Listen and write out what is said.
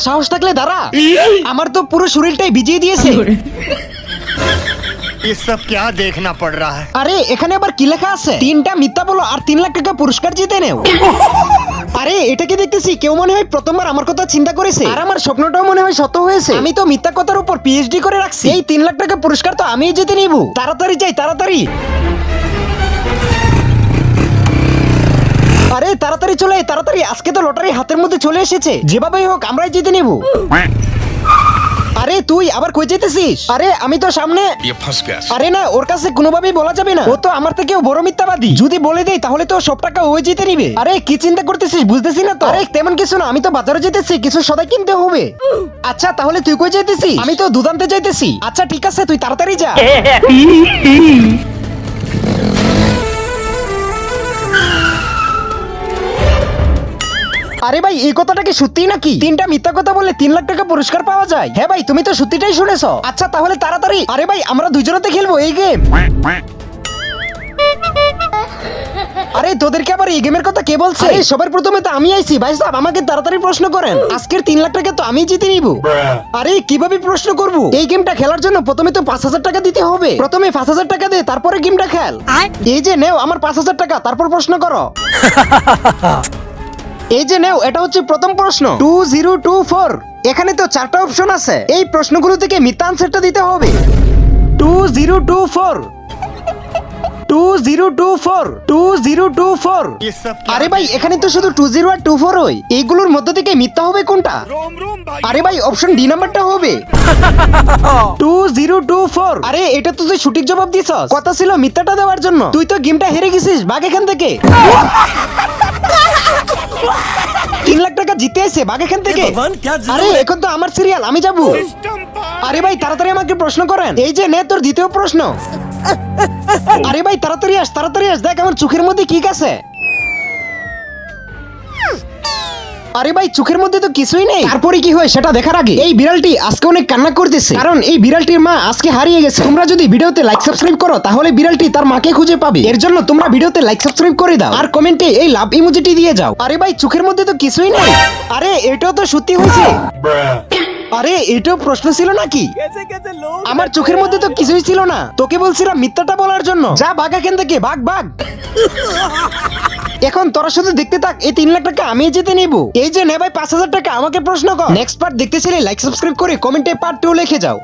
সাহস থাকলে দাঁড়া। আমার তো পুরো শরীরটাই ভিজিয়ে দিয়েছে। ये सब क्या देखना पड़ रहा है? আরে এখানে আবার কি লেখা আছে? 3টা মিথ্যা বলো আর 3 লাখ টাকা পুরস্কার জিতে নেও। আরে এটাকে দেখতেছি কেউ মনে হয় প্রথমবার আমার কথা চিন্তা করেছে আর আমার স্বপ্নটাও মনে হয় সত্য হয়েছে। আমি তো মিথ্যা কথার উপর পিএইচডি করে রাখছি। এই 3 লাখ টাকা পুরস্কার তো আমিই জিতে নিব। তাড়াতাড়ি যাই, তাড়াতাড়ি। আরে তাড়াতাড়ি চলে আয়, তাড়াতাড়ি। আজকে তো লটারি হাতের মধ্যে চলে এসেছে। যেভাবেই হোক আমরাই জিতে নিব। আরে তুই আবার কই যেতেছিস? আরে আমি তো সামনে। আরে না, ওর কাছে কোনোভাবেই বলা যাবে না। ও তো আমার থেকেও বড় মিথ্যাবাদী। যদি বলে দেই তাহলে তো সব টাকা ওই জিতে নিবে। আরে কি চিন্তা করতেছিস বুঝতেছি না তো। আরে তেমন কিছু না, আমি তো বাজারে যেতেছি, কিছু সদাই কিনতে হবে। আচ্ছা তাহলে তুই কই যেতেছিস? আমি তো দুধ আনতে যাইতেছি। আচ্ছা ঠিক আছে, তুই তাড়াতাড়ি যা। আরে ভাই এই কথাটা কি সত্যি নাকি? 3টা মিথ্যা কথা বললে 3 লাখ টাকা পুরস্কার পাওয়া যায়? হ্যাঁ ভাই, তুমি তো সত্যিটাই শুনেছো। আচ্ছা তাহলে তাড়াতাড়ি। আরে ভাই আমরা দুজনেতে খেলবো এই গেম। আরে তোদেরকে আবার এই গেমের কথা কে বলছে? আরে সবার প্রথমে তো আমি আইছি। ভাই সাহেব আমাকে তাড়াতাড়ি প্রশ্ন করেন। আজকের 3 লাখ টাকা তো আমি জিতে নিব। আরে কিভাবে প্রশ্ন করব? এই গেমটা খেলার জন্য প্রথমে তো 5000 টাকা দিতে হবে। প্রথমে 5000 টাকা দে, তারপরে গেমটা খেল। এই যে নেও আমার 5000 টাকা, তারপর প্রশ্ন করো। এই যে নেও, এটা হচ্ছে প্রথম প্রশ্ন। 2024। এখানে তো 4টা অপশন আছে। এই প্রশ্নগুলো থেকে মিথ্যা আনসারটা দিতে হবে। 2024 2024 2024। ये सब क्या? আরে ভাই এখানে তো শুধু 20 আর 24 হয়। এইগুলোর মধ্য থেকে মিথ্যা হবে কোনটা? रोम रोम भाई। আরে ভাই অপশন ডি নাম্বারটা হবে। 2024। আরে এটা তো তুই সঠিক জবাব দিছস। কথা ছিল মিথ্যাটা দেওয়ার জন্য। তুই তো গেমটা হেরে গেছিস, ভাগ এখান থেকে। 3 লাখ টাকা জিতে এসে ভাগ এখান থেকে। আরে এখন তো আমার সিরিয়াল, আমি যাবো। सिस्टम पार। আরে ভাই তাড়াতাড়ি আমাকে প্রশ্ন করেন। এই যে নে তোর দ্বিতীয় প্রশ্ন। আরে ভাই তাড়াতাড়ি আস, তাড়াতাড়ি আস। দেখ আমার চোখের মধ্যে কি আছে। আরে ভাই চোখের মধ্যে তো কিছুই নেই। তারপরে কি হয় সেটা দেখার আগে এই বিড়ালটি আজকে অনেক কান্না করতেছে, কারণ এই বিড়ালটির মা আজকে হারিয়ে গেছে। তোমরা যদি ভিডিওতে লাইক সাবস্ক্রাইব করো তাহলে বিড়ালটি তার মাকে খুঁজে পাবে। এর জন্য তোমরা ভিডিওতে লাইক সাবস্ক্রাইব করে দাও আর কমেন্টে এই লাভ ইমোজিটি দিয়ে যাও। আরে ভাই চোখের মধ্যে তো কিছুই নেই। আরে এটাও তো সত্যি হয়েছে। আরে এটাও প্রশ্ন ছিল নাকি? আমার চোখের মধ্যে তো কিছুই ছিল না। তোকে বলছিলাম মিথ্যাটা বলার জন্য। যা ভাগ এখান থেকে, ভাগ ভাগ। এখন তোরা শুধু দেখতে থাক, এই 3 লাখ টাকা আমি জিতে নিব। এই যে নে ভাই 5000 টাকা, আমাকে প্রশ্ন কর। নেক্সট পার্ট দেখতে চাইলে লাইক সাবস্ক্রাইব করে কমেন্টে পার্ট 2 লিখে যাও।